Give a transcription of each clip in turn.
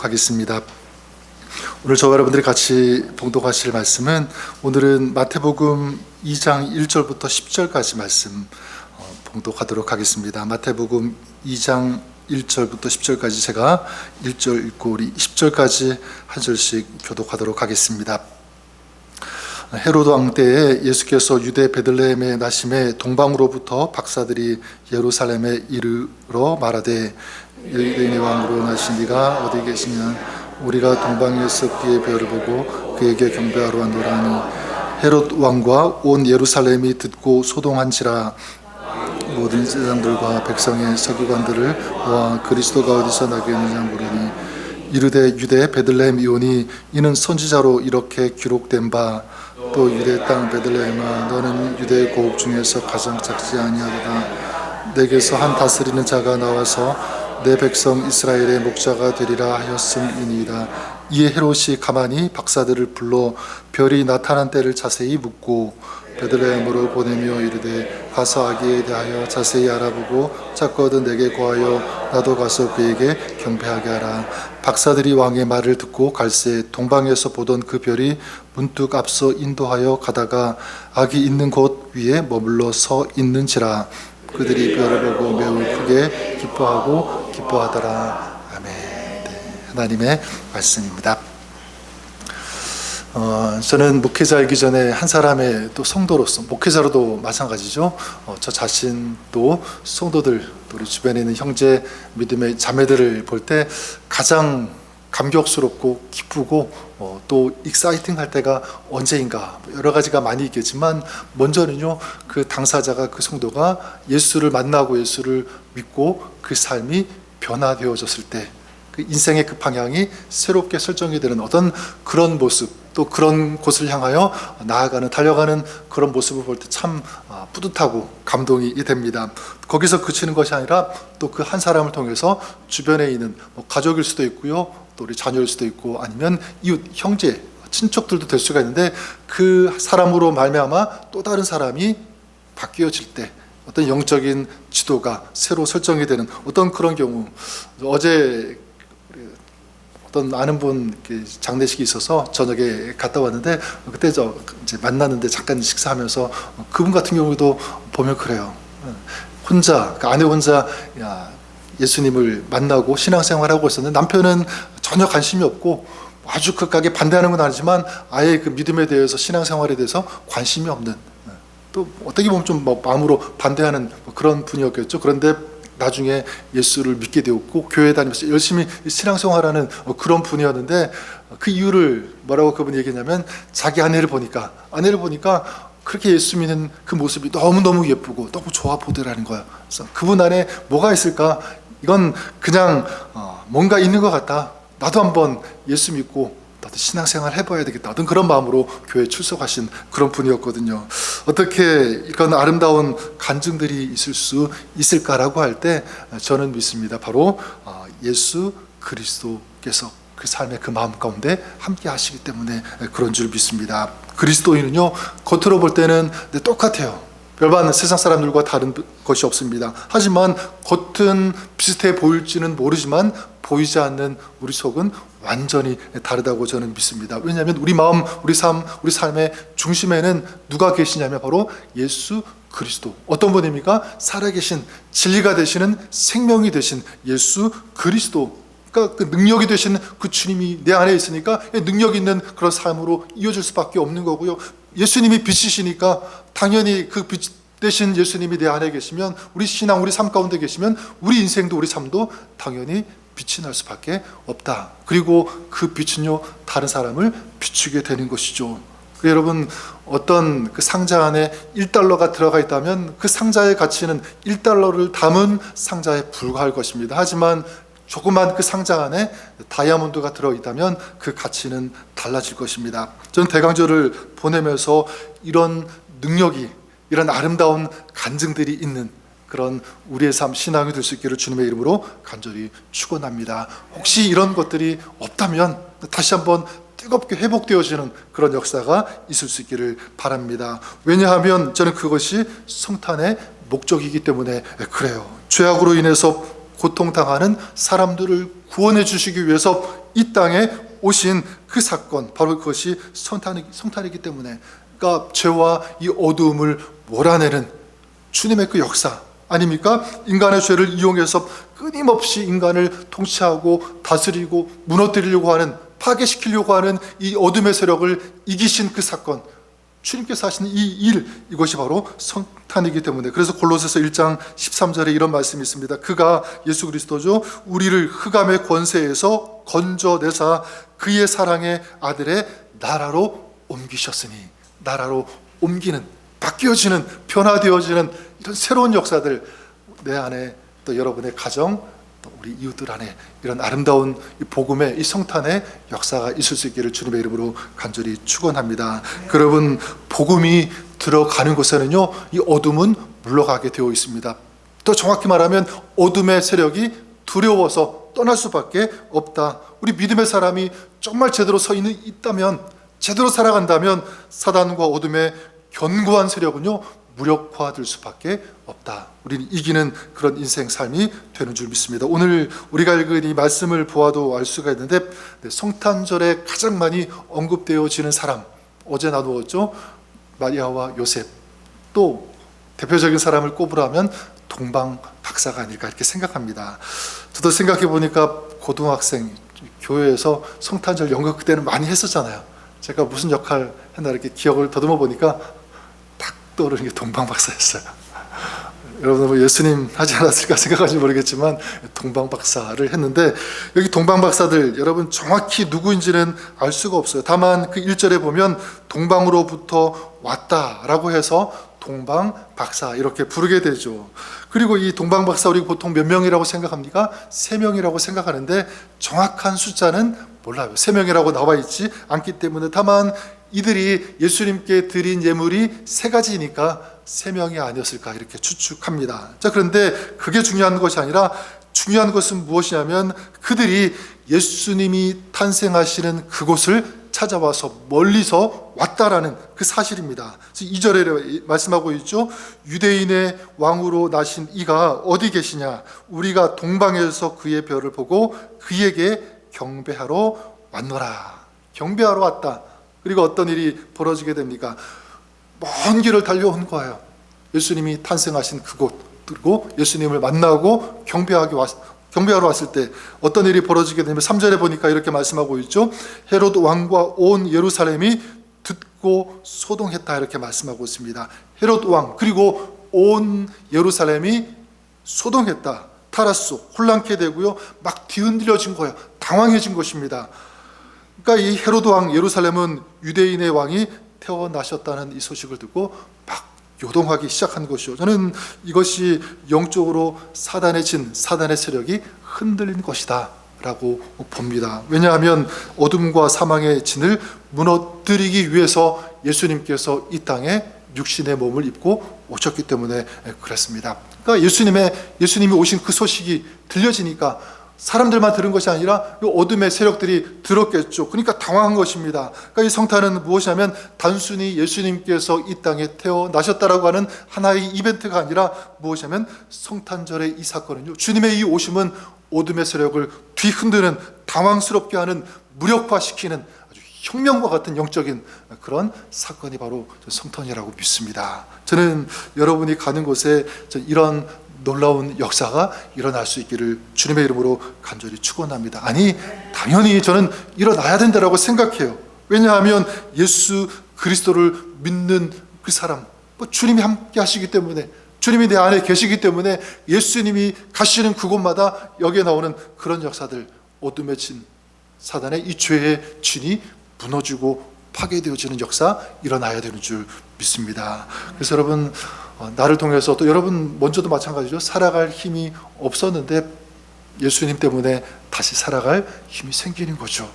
하겠습니다. 오늘 저와 여러분들이 같이 봉독하실 말씀은 오늘은 마태복음 2장 1절부터 10절까지 말씀 봉독하도록 하겠습니다. 마태복음 2장 1절부터 10절까지 제가 1절 읽고 우리 10절까지 한 절씩 교독하도록 하겠습니다. 헤로드 왕 때에 예수께서 유대 베들레헴에 나심에 동방으로부터 박사들이 예루살렘에 이르러 말하되 유대인의 왕으로 나신 네가 어디 계시냐? 우리가 동방에서 그의 별을 보고 그에게 경배하러 왔노라니. 헤롯 왕과 온 예루살렘이 듣고 소동한지라. 모든 세상들과 백성의 서기관들을 와 그리스도가 어디서 나겠느냐 물으니 이르되 유대 베들레헴이오니 이는 선지자로 이렇게 기록된 바 또 유대 땅 베들레헴아 너는 유대 고국 중에서 가장 작지 아니하도다. 내게서 한 다스리는 자가 나와서 내 백성 이스라엘의 목자가 되리라 하였음이니이다. 이에 헤롯이 가만히 박사들을 불러 별이 나타난 때를 자세히 묻고 베들레헴으로 보내며 이르되 가서 아기에 대하여 자세히 알아보고 찾거든 내게 고하여 나도 가서 그에게 경배하게 하라. 박사들이 왕의 말을 듣고 갈새 동방에서 보던 그 별이 문득 앞서 인도하여 가다가 아기 있는 곳 위에 머물러 서 있는지라. 그들이 별을 보고 매우 크게 기뻐하더라. 아멘. 네, 하나님의 말씀입니다. 저는 목회자이기 전에 한 사람의 또 성도로서, 목회자로도 마찬가지죠. 저 자신도 성도들, 우리 주변에 있는 형제, 믿음의 자매들을 볼 때 가장 감격스럽고 기쁘고 또 익사이팅 할 때가 언제인가, 여러 가지가 많이 있겠지만 먼저는요, 그 당사자가, 그 성도가 예수를 만나고 예수를 믿고 그 삶이 변화되어졌을 때, 그 인생의 그 방향이 새롭게 설정이 되는 어떤 그런 모습, 또 그런 곳을 향하여 나아가는, 달려가는 그런 모습을 볼 때 참 뿌듯하고 감동이 됩니다. 거기서 그치는 것이 아니라 또 그 한 사람을 통해서 주변에 있는 가족일 수도 있고요, 또 우리 자녀일 수도 있고 아니면 이웃, 형제, 친척들도 될 수가 있는데 그 사람으로 말미암아 또 다른 사람이 바뀌어질 때 어떤 영적인 지도가 새로 설정이 되는 어떤 그런 경우, 어제 어떤 아는 분 장례식이 있어서 저녁에 갔다 왔는데 그때 이제 만났는데 잠깐 식사하면서 그분 같은 경우도 보면 그래요. 혼자, 그 아내 혼자 예수님을 만나고 신앙생활하고 있었는데 남편은 전혀 관심이 없고 아주 극하게 반대하는 건 아니지만 아예 그 믿음에 대해서, 신앙생활에 대해서 관심이 없는, 또 어떻게 보면 좀 마음으로 반대하는 그런 분이었겠죠. 그런데 나중에 예수를 믿게 되었고 교회 다니면서 열심히 신앙생활하는 그런 분이었는데 그 이유를 뭐라고 그분이 얘기했냐면 자기 아내를 보니까 그렇게 예수 믿는 그 모습이 너무너무 예쁘고 너무 좋아 보더라는 거야. 그래서 그분 안에 뭐가 있을까? 이건 그냥 뭔가 있는 것 같다. 나도 한번 예수 믿고 나도 신앙생활 해봐야 되겠다. 어떤 그런 마음으로 교회에 출석하신 그런 분이었거든요. 어떻게 이런 아름다운 간증들이 있을 수 있을까라고 할 때 저는 믿습니다. 바로 예수 그리스도께서 그 삶의 그 마음 가운데 함께 하시기 때문에 그런 줄 믿습니다. 그리스도인은요, 겉으로 볼 때는 똑같아요. 별반 세상 사람들과 다른 것이 없습니다. 하지만 겉은 비슷해 보일지는 모르지만 보이지 않는 우리 속은 완전히 다르다고 저는 믿습니다. 왜냐하면 우리 마음, 우리 삶의 중심에는 누가 계시냐면 바로 예수 그리스도. 어떤 분입니까? 살아계신 진리가 되시는, 생명이 되신 예수 그리스도. 그러니까 그 능력이 되신 그 주님이 내 안에 있으니까 능력 있는 그런 삶으로 이어질 수밖에 없는 거고요. 예수님이 빛이시니까 당연히 그 빛 대신 예수님이 내 안에 계시면, 우리 신앙, 우리 삶 가운데 계시면 우리 인생도, 우리 삶도 당연히 빛이 날 수밖에 없다. 그리고 그 빛은요, 다른 사람을 비추게 되는 것이죠. 여러분, 어떤 그 상자 안에 1달러가 들어가 있다면 그 상자의 가치는 1달러를 담은 상자에 불과할 것입니다. 하지만 조그만 그 상자 안에 다이아몬드가 들어있다면 그 가치는 달라질 것입니다. 저는 대강절을 보내면서 이런 능력이, 이런 아름다운 간증들이 있는 그런 우리의 삶, 신앙이 될 수 있기를 주님의 이름으로 간절히 축원합니다. 혹시 이런 것들이 없다면 다시 한번 뜨겁게 회복되어지는 그런 역사가 있을 수 있기를 바랍니다. 왜냐하면 저는 그것이 성탄의 목적이기 때문에 그래요. 죄악으로 인해서 고통당하는 사람들을 구원해 주시기 위해서 이 땅에 오신 그 사건, 바로 그것이 성탄이기 때문에, 그러니까 죄와 이 어두움을 몰아내는 주님의 그 역사 아닙니까? 인간의 죄를 이용해서 끊임없이 인간을 통치하고 다스리고 무너뜨리려고 하는, 파괴시키려고 하는 이 어둠의 세력을 이기신 그 사건, 주님께서 하신 이 일, 이것이 바로 성탄이기 때문에, 그래서 골로새서 1장 13절에 이런 말씀이 있습니다. 그가, 예수 그리스도죠, 우리를 흑암의 권세에서 건져내사 그의 사랑의 아들의 나라로 옮기셨으니, 나라로 옮기는, 바뀌어지는, 변화되어지는 이런 새로운 역사들, 내 안에, 또 여러분의 가정, 또 우리 이웃들 안에 이런 아름다운 이 복음의, 이 성탄의 역사가 있을 수 있기를 주님의 이름으로 간절히 축원합니다. 여러분, 복음이 들어가는 곳에는요, 이 어둠은 물러가게 되어 있습니다. 더 정확히 말하면 어둠의 세력이 두려워서 떠날 수밖에 없다. 우리 믿음의 사람이 정말 제대로 서 있다면, 제대로 살아간다면 사단과 어둠의 견고한 세력은요, 무력화될 수밖에 없다. 우리는 이기는 그런 인생 삶이 되는 줄 믿습니다. 오늘 우리가 읽은 이 말씀을 보아도 알 수가 있는데, 성탄절에 가장 많이 언급되어지는 사람, 어제 나누었죠. 마리아와 요셉. 또 대표적인 사람을 꼽으라면 동방 박사가 아닐까 이렇게 생각합니다. 저도 생각해 보니까 고등학생 교회에서 성탄절 연극 그때는 많이 했었잖아요. 제가 무슨 역할 했나 이렇게 기억을 더듬어 보니까 딱 떠오르는 게 동방 박사였어요. 여러분, 뭐 예수님 하지 않았을까 생각하지 모르겠지만 동방 박사를 했는데, 여기 동방 박사들 여러분 정확히 누구인지는 알 수가 없어요. 다만 그 1절에 보면 동방으로부터 왔다라고 해서 동방 박사 이렇게 부르게 되죠. 그리고 이 동방 박사 우리 보통 몇 명이라고 생각합니까? 3명이라고 생각하는데 정확한 숫자는 몰라요. 3명이라고 나와 있지 않기 때문에, 다만 이들이 예수님께 드린 예물이 3가지니까 3명이 아니었을까 이렇게 추측합니다. 자, 그런데 그게 중요한 것이 아니라 중요한 것은 무엇이냐면 그들이 예수님이 탄생하시는 그곳을 찾아와서 멀리서 왔다라는 그 사실입니다. 2절에 말씀하고 있죠. 유대인의 왕으로 나신 이가 어디 계시냐? 우리가 동방에서 그의 별을 보고 그에게 경배하러 왔노라. 경배하러 왔다. 그리고 어떤 일이 벌어지게 됩니까? 먼 길을 달려온 거예요. 예수님이 탄생하신 그곳, 그리고 예수님을 만나고 경배하러 왔을 때 어떤 일이 벌어지게 되냐면 3절에 보니까 이렇게 말씀하고 있죠. 헤롯 왕과 온 예루살렘이 듣고 소동했다 이렇게 말씀하고 있습니다. 헤롯 왕 그리고 온 예루살렘이 소동했다. 타라쏘, 혼란케 되고요, 막 뒤흔들려진 거예요. 당황해진 것입니다. 그러니까 이 헤롯 왕, 예루살렘은 유대인의 왕이 태어나셨다는 이 소식을 듣고 막 요동하기 시작한 것이요. 저는 이것이 영적으로 사단의 세력이 흔들린 것이다 라고 봅니다. 왜냐하면 어둠과 사망의 진을 무너뜨리기 위해서 예수님께서 이 땅에 육신의 몸을 입고 오셨기 때문에 그랬습니다. 그러니까 예수님이 오신 그 소식이 들려지니까 사람들만 들은 것이 아니라 이 어둠의 세력들이 들었겠죠. 그러니까 당황한 것입니다. 그러니까 이 성탄은 무엇이냐면 단순히 예수님께서 이 땅에 태어나셨다라고 하는 하나의 이벤트가 아니라 무엇이냐면 성탄절의 이 사건은요, 주님의 이 오심은 어둠의 세력을 뒤흔드는, 당황스럽게 하는, 무력화시키는 아주 혁명과 같은 영적인 그런 사건이 바로 성탄이라고 믿습니다. 저는 여러분이 가는 곳에 이런 놀라운 역사가 일어날 수 있기를 주님의 이름으로 간절히 축원합니다. 아니, 당연히 저는 일어나야 된다고 생각해요. 왜냐하면 예수 그리스도를 믿는 그 사람, 주님이 함께 하시기 때문에, 주님이 내 안에 계시기 때문에 예수님이 가시는 그곳마다 여기에 나오는 그런 역사들, 어둠의 진, 사단의 이 죄의 진이 무너지고 파괴되어지는 역사 일어나야 되는 줄 믿습니다. 그래서 여러분, 나를 통해서, 또 여러분 먼저도 마찬가지죠. 살아갈 힘이 없었는데 예수님 때문에 다시 살아갈 힘이 생기는 거죠.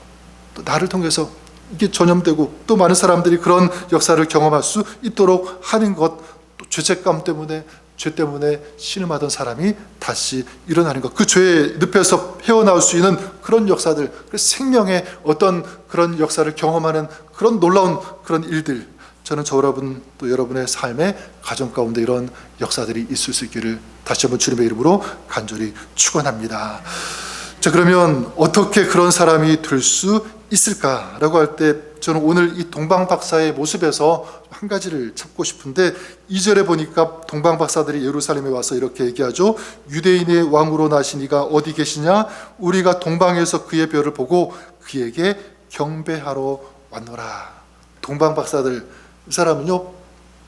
또 나를 통해서 이게 전염되고 또 많은 사람들이 그런 역사를 경험할 수 있도록 하는 것, 또 죄책감 때문에, 죄 때문에 신음하던 사람이 다시 일어나는 것, 그 죄의 늪에서 헤어나올 수 있는 그런 역사들, 생명의 어떤 그런 역사를 경험하는 그런 놀라운 그런 일들, 저는 저 여러분 또 여러분의 삶의 가정 가운데 이런 역사들이 있을 수 있기를 다시 한번 주님의 이름으로 간절히 축원합니다. 자, 그러면 어떻게 그런 사람이 될 수 있을까라고 할 때 저는 오늘 이 동방 박사의 모습에서 한 가지를 찾고 싶은데, 2절에 보니까 동방 박사들이 예루살렘에 와서 이렇게 얘기하죠. 유대인의 왕으로 나신 이가 어디 계시냐? 우리가 동방에서 그의 별을 보고 그에게 경배하러 왔노라. 동방 박사들, 이 사람은요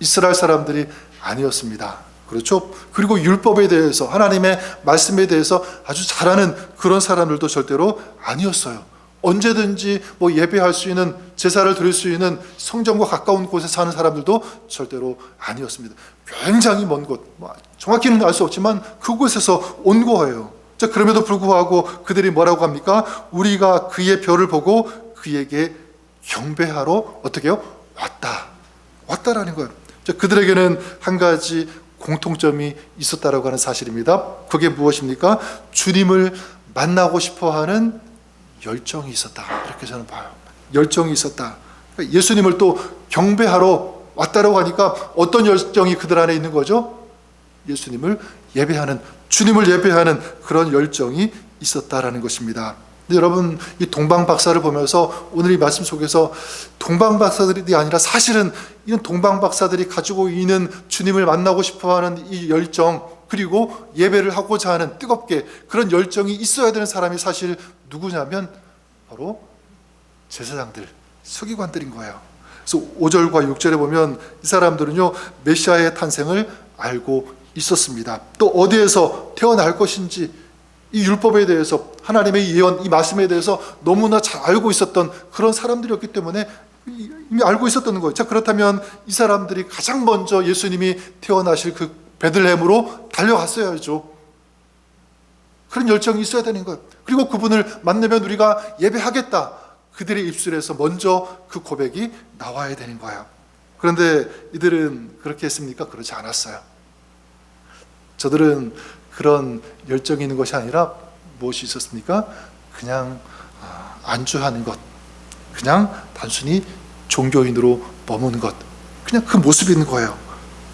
이스라엘 사람들이 아니었습니다. 그렇죠? 그리고 율법에 대해서, 하나님의 말씀에 대해서 아주 잘 아는 그런 사람들도 절대로 아니었어요. 언제든지 예배할 수 있는, 제사를 드릴 수 있는 성전과 가까운 곳에 사는 사람들도 절대로 아니었습니다. 굉장히 먼 곳, 정확히는 알 수 없지만 그곳에서 온 거예요. 자, 그럼에도 불구하고 그들이 뭐라고 합니까? 우리가 그의 별을 보고 그에게 경배하러 어떻게 해요? 왔다라는 거예요. 자, 그들에게는 한 가지 공통점이 있었다라고 하는 사실입니다. 그게 무엇입니까? 주님을 만나고 싶어하는 열정이 있었다, 이렇게 저는 봐요. 열정이 있었다. 예수님을 또 경배하러 왔다라고 하니까 어떤 열정이 그들 안에 있는 거죠? 예수님을 예배하는, 주님을 예배하는 그런 열정이 있었다라는 것입니다. 근데 여러분, 이 동방 박사를 보면서 오늘 이 말씀 속에서 동방 박사들이 아니라 사실은 이런 동방 박사들이 가지고 있는 주님을 만나고 싶어하는 이 열정, 그리고 예배를 하고자 하는 뜨겁게 그런 열정이 있어야 되는 사람이 사실 누구냐면 바로 제사장들, 서기관들인 거예요. 그래서 5절과 6절에 보면 이 사람들은요 메시아의 탄생을 알고 있었습니다. 또 어디에서 태어날 것인지, 이 율법에 대해서, 하나님의 예언, 이 말씀에 대해서 너무나 잘 알고 있었던 그런 사람들이었기 때문에 이미 알고 있었던 거예요. 자, 그렇다면 이 사람들이 가장 먼저 예수님이 태어나실 그 베들레헴으로 달려갔어야죠. 그런 열정이 있어야 되는 거예요. 그리고 그분을 만나면 우리가 예배하겠다, 그들의 입술에서 먼저 그 고백이 나와야 되는 거예요. 그런데 이들은 그렇게 했습니까? 그렇지 않았어요. 저들은 그런 열정이 있는 것이 아니라 무엇이 있었습니까? 그냥 안주하는 것, 그냥 단순히 종교인으로 머무는 것, 그냥 그 모습이 있는 거예요.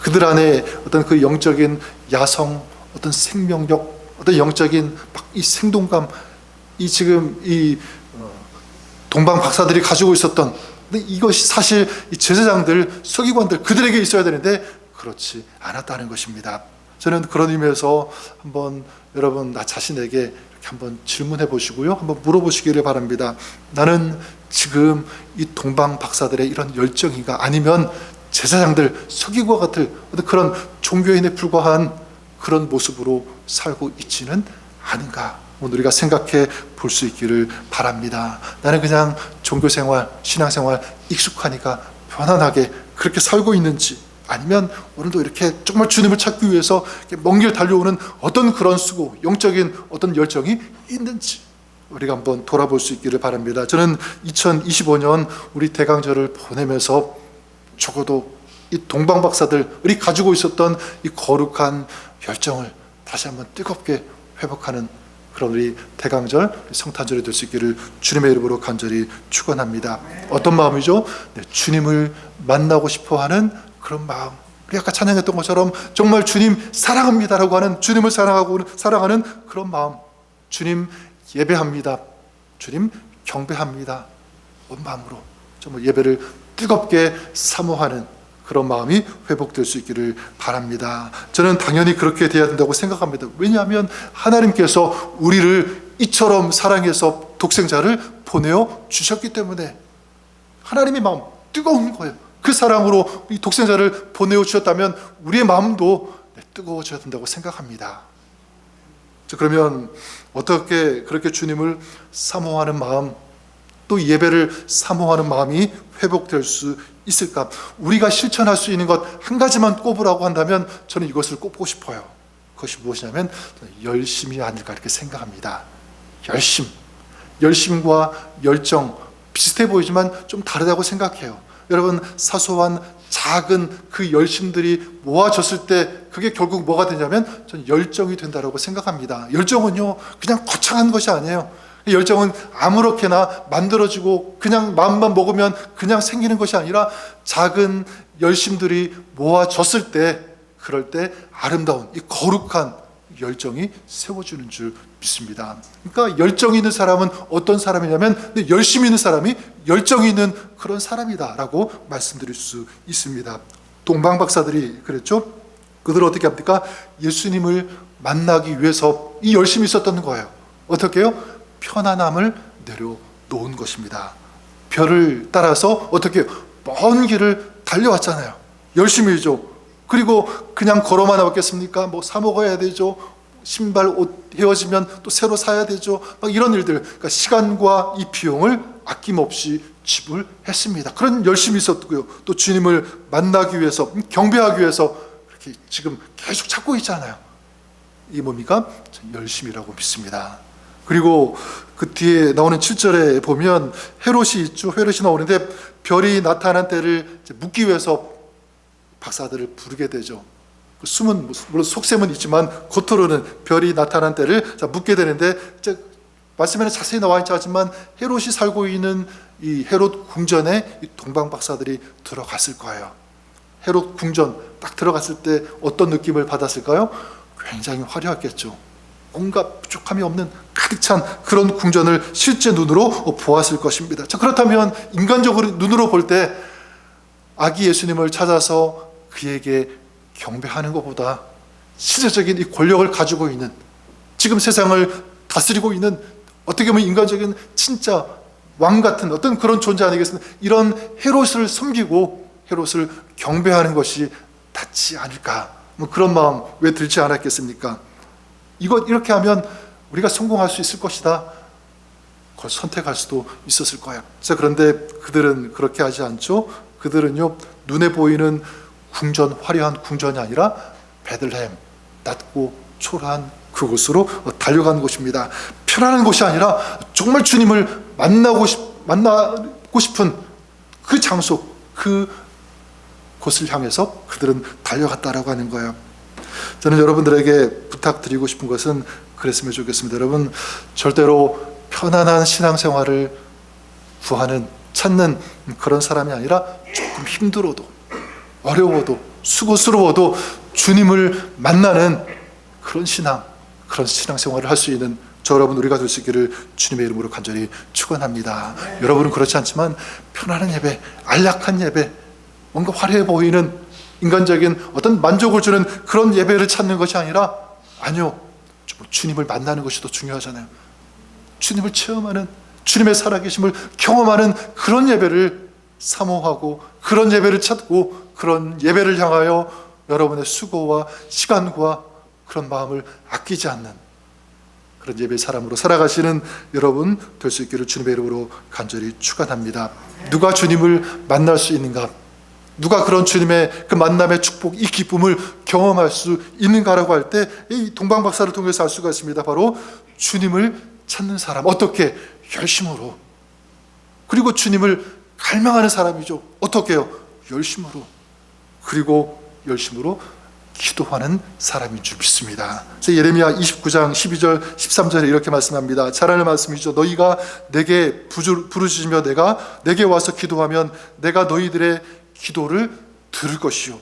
그들 안에 어떤 그 영적인 야성, 어떤 생명력, 어떤 영적인 이 생동감, 이 지금 이 동방 박사들이 가지고 있었던, 근데 이것이 사실 이 제사장들, 서기관들, 그들에게 있어야 되는데 그렇지 않았다는 것입니다. 저는 그런 의미에서 한번 여러분 나 자신에게 이렇게 한번 질문해 보시고요, 한번 물어보시기를 바랍니다. 나는 지금 이 동방 박사들의 이런 열정인가, 아니면 제사장들, 서기관 같은 어떤 그런 종교인에 불과한 그런 모습으로 살고 있지는 않은가, 오늘 우리가 생각해 볼 수 있기를 바랍니다. 나는 그냥 종교생활, 신앙생활 익숙하니까 편안하게 그렇게 살고 있는지, 아니면 오늘도 이렇게 정말 주님을 찾기 위해서 먼 길 달려오는 어떤 그런 수고, 영적인 어떤 열정이 있는지 우리가 한번 돌아볼 수 있기를 바랍니다. 저는 2025년 우리 대강절을 보내면서 적어도 이 동방 박사들이 가지고 있었던 이 거룩한 열정을 다시 한번 뜨겁게 회복하는 그런 우리 대강절, 성탄절이 될 수 있기를 주님의 이름으로 간절히 축원합니다. 어떤 마음이죠? 네, 주님을 만나고 싶어하는 그런 마음. 우리 아까 찬양했던 것처럼 정말 주님 사랑합니다라고 하는, 주님을 사랑하는 그런 마음. 주님 예배합니다, 주님 경배합니다, 온 마음으로 정말 예배를 뜨겁게 사모하는 그런 마음이 회복될 수 있기를 바랍니다. 저는 당연히 그렇게 돼야 된다고 생각합니다. 왜냐하면 하나님께서 우리를 이처럼 사랑해서 독생자를 보내어 주셨기 때문에 하나님의 마음 뜨거운 거예요. 그 사랑으로 이 독생자를 보내어 주셨다면 우리의 마음도 뜨거워져야 된다고 생각합니다. 그러면 어떻게 그렇게 주님을 사모하는 마음, 또 예배를 사모하는 마음이 회복될 수 있을까? 우리가 실천할 수 있는 것 한 가지만 꼽으라고 한다면 저는 이것을 꼽고 싶어요. 그것이 무엇이냐면 열심이 아닐까 이렇게 생각합니다. 열심과 열정 비슷해 보이지만 좀 다르다고 생각해요. 여러분, 사소한 작은 그 열심들이 모아졌을 때 그게 결국 뭐가 되냐면 저는 열정이 된다고 생각합니다. 열정은요 그냥 거창한 것이 아니에요. 열정은 아무렇게나 만들어지고 그냥 마음만 먹으면 그냥 생기는 것이 아니라 작은 열심들이 모아졌을 때, 그럴 때 아름다운 이 거룩한 열정이 세워주는 줄 믿습니다. 그러니까 열정이 있는 사람은 어떤 사람이냐면 열심히 있는 사람이 열정이 있는 그런 사람이다라고 말씀드릴 수 있습니다. 동방 박사들이 그랬죠. 그들은 어떻게 합니까? 예수님을 만나기 위해서 이 열심히 있었던 거예요. 어떻게 해요? 편안함을 내려놓은 것입니다. 별을 따라서 어떻게 해요? 먼 길을 달려왔잖아요. 열심히죠. 그리고 그냥 걸어만 왔겠습니까? 뭐 사 먹어야 되죠. 신발, 옷 헤어지면 또 새로 사야 되죠. 막 이런 일들, 그러니까 시간과 이 비용을 아낌없이 지불했습니다. 그런 열심히 있었고요. 또 주님을 만나기 위해서, 경배하기 위해서 이렇게 지금 계속 찾고 있잖아요. 이 뭡니까? 열심이라고 믿습니다. 그리고 그 뒤에 나오는 7절에 보면 헤롯이 있죠. 헤롯이 나오는데 별이 나타난 때를 묻기 위해서 박사들을 부르게 되죠. 숨은 물론 속셈은 있지만 겉으로는 별이 나타난 때를 묻게 되는데, 말씀에는 자세히 나와 있지 않지만 헤롯이 살고 있는 이 헤롯 궁전에 이 동방 박사들이 들어갔을 거예요. 헤롯 궁전 딱 들어갔을 때 어떤 느낌을 받았을까요? 굉장히 화려했겠죠. 온갖 부족함이 없는 가득 찬 그런 궁전을 실제 눈으로 보았을 것입니다. 자, 그렇다면 인간적으로 눈으로 볼 때 아기 예수님을 찾아서 그에게 경배하는 것보다 실제적인 이 권력을 가지고 있는, 지금 세상을 다스리고 있는, 어떻게 보면 인간적인 진짜 왕 같은 어떤 그런 존재 아니겠습니까? 이런 헤롯을 섬기고 헤롯을 경배하는 것이 낫지 않을까, 뭐 그런 마음 왜 들지 않았겠습니까? 이렇게 하면 우리가 성공할 수 있을 것이다, 그걸 선택할 수도 있었을 거예요. 자, 그런데 그들은 그렇게 하지 않죠. 그들은요, 눈에 보이는 궁전, 화려한 궁전이 아니라 베들레헴, 낮고 초라한 그곳으로 달려간 곳입니다. 편안한 곳이 아니라 정말 주님을 만나고 싶은 그 장소, 그 곳을 향해서 그들은 달려갔다라고 하는 거예요. 저는 여러분들에게 부탁드리고 싶은 것은 그랬으면 좋겠습니다. 여러분, 절대로 편안한 신앙생활을 찾는 그런 사람이 아니라 조금 힘들어도, 어려워도, 수고스러워도 주님을 만나는 그런 신앙생활을 할 수 있는 저 여러분, 우리가 될 수 있기를 주님의 이름으로 간절히 축원합니다. 여러분은 그렇지 않지만 편안한 예배, 안락한 예배, 뭔가 화려해 보이는 인간적인 어떤 만족을 주는 그런 예배를 찾는 것이 아니라, 아니요, 주님을 만나는 것이 더 중요하잖아요. 주님을 체험하는, 주님의 살아계심을 경험하는 그런 예배를 사모하고, 그런 예배를 찾고, 그런 예배를 향하여 여러분의 수고와 시간과 그런 마음을 아끼지 않는 그런 예배의 사람으로 살아가시는 여러분 될 수 있기를 주님의 이름으로 간절히 축원합니다. 누가 주님을 만날 수 있는가? 누가 그런 주님의 그 만남의 축복, 이 기쁨을 경험할 수 있는가라고 할 때 이 동방 박사를 통해서 알 수가 있습니다. 바로 주님을 찾는 사람. 어떻게? 열심으로. 그리고 주님을 갈망하는 사람이죠. 어떻게 해요? 열심으로. 그리고 열심으로 기도하는 사람인 줄 믿습니다. 예레미야 29장 12절 13절에 이렇게 말씀합니다. 잘 아는 말씀이죠. 너희가 내게 부르짖으며 내게 와서 기도하면 내가 너희들의 기도를 들을 것이요,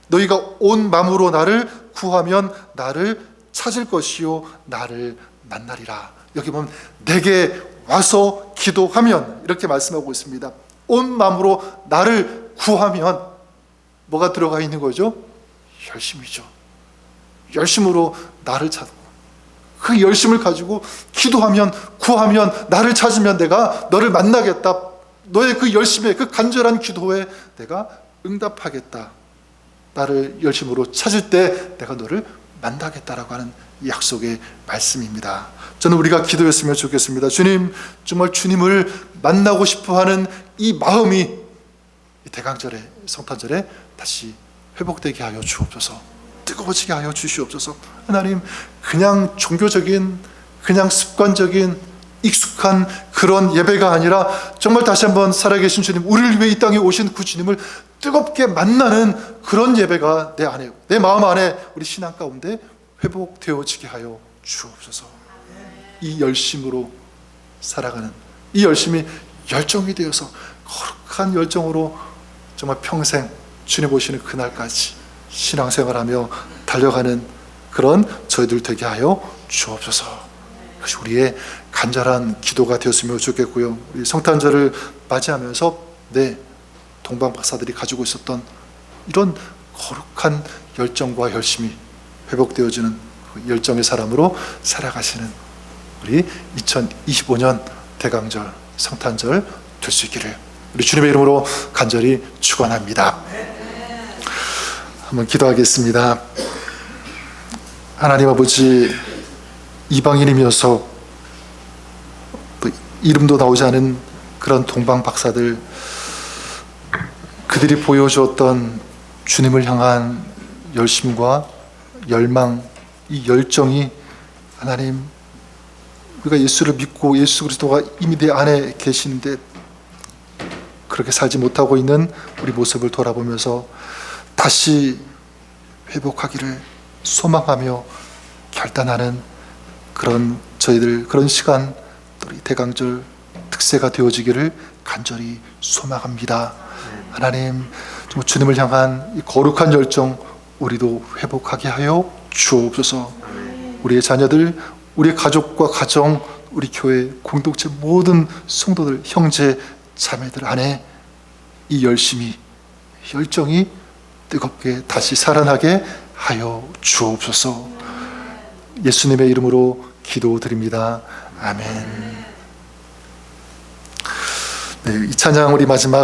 너희가 온 마음으로 나를 구하면 나를 찾을 것이요, 나를 만나리라. 여기 보면 내게 와서 기도하면 이렇게 말씀하고 있습니다. 온 마음으로 나를 구하면 뭐가 들어가 있는 거죠? 열심이죠. 열심으로 나를 찾고, 그 열심을 가지고 기도하면, 구하면, 나를 찾으면 내가 너를 만나겠다. 너의 그 열심에, 그 간절한 기도에 내가 응답하겠다. 나를 열심으로 찾을 때 내가 너를 만나겠다라고 하는 약속의 말씀입니다. 저는 우리가 기도했으면 좋겠습니다. 주님, 정말 주님을 만나고 싶어하는 이 마음이 이 대강절에, 성탄절에 다시 회복되게 하여 주옵소서. 뜨거워지게 하여 주시옵소서. 하나님, 그냥 종교적인, 그냥 습관적인 익숙한 그런 예배가 아니라 정말 다시 한번 살아계신 주님, 우리를 위해 이 땅에 오신 그 주님을 뜨겁게 만나는 그런 예배가 내 안에, 내 마음 안에, 우리 신앙 가운데 회복되어지게 하여 주옵소서. 이 열심으로 살아가는, 이 열심이 열정이 되어서 거룩한 열정으로 정말 평생 주님 오시는 그날까지 신앙생활하며 달려가는 그런 저희들 되게 하여 주옵소서. 그것이 우리의 간절한 기도가 되었으면 좋겠고요. 우리 성탄절을 맞이하면서 동방 박사들이 가지고 있었던 이런 거룩한 열정과 열심이 회복되어지는 그 열정의 사람으로 살아가시는 우리 2025년 대강절 성탄절 될 수 있기를 우리 주님의 이름으로 간절히 축원합니다. 한번 기도하겠습니다. 하나님 아버지, 이방인이면서 또 이름도 나오지 않은 그런 동방 박사들, 그들이 보여주었던 주님을 향한 열심과 열망, 이 열정이 하나님, 우리가 예수를 믿고 예수 그리스도가 이미 내 안에 계시는데 그렇게 살지 못하고 있는 우리 모습을 돌아보면서 다시 회복하기를 소망하며 결단하는 그런 저희들, 그런 시간, 우리 대강절 특세가 되어지기를 간절히 소망합니다. 하나님, 주님을 향한 이 거룩한 열정 우리도 회복하게 하여 주옵소서. 우리의 자녀들, 우리의 가족과 가정, 우리 교회 공동체 모든 성도들, 형제 자매들 안에 이 열심이, 열정이 뜨겁게 다시 살아나게 하여 주옵소서. 예수님의 이름으로 기도드립니다. 아멘. 이 찬양 우리 마지막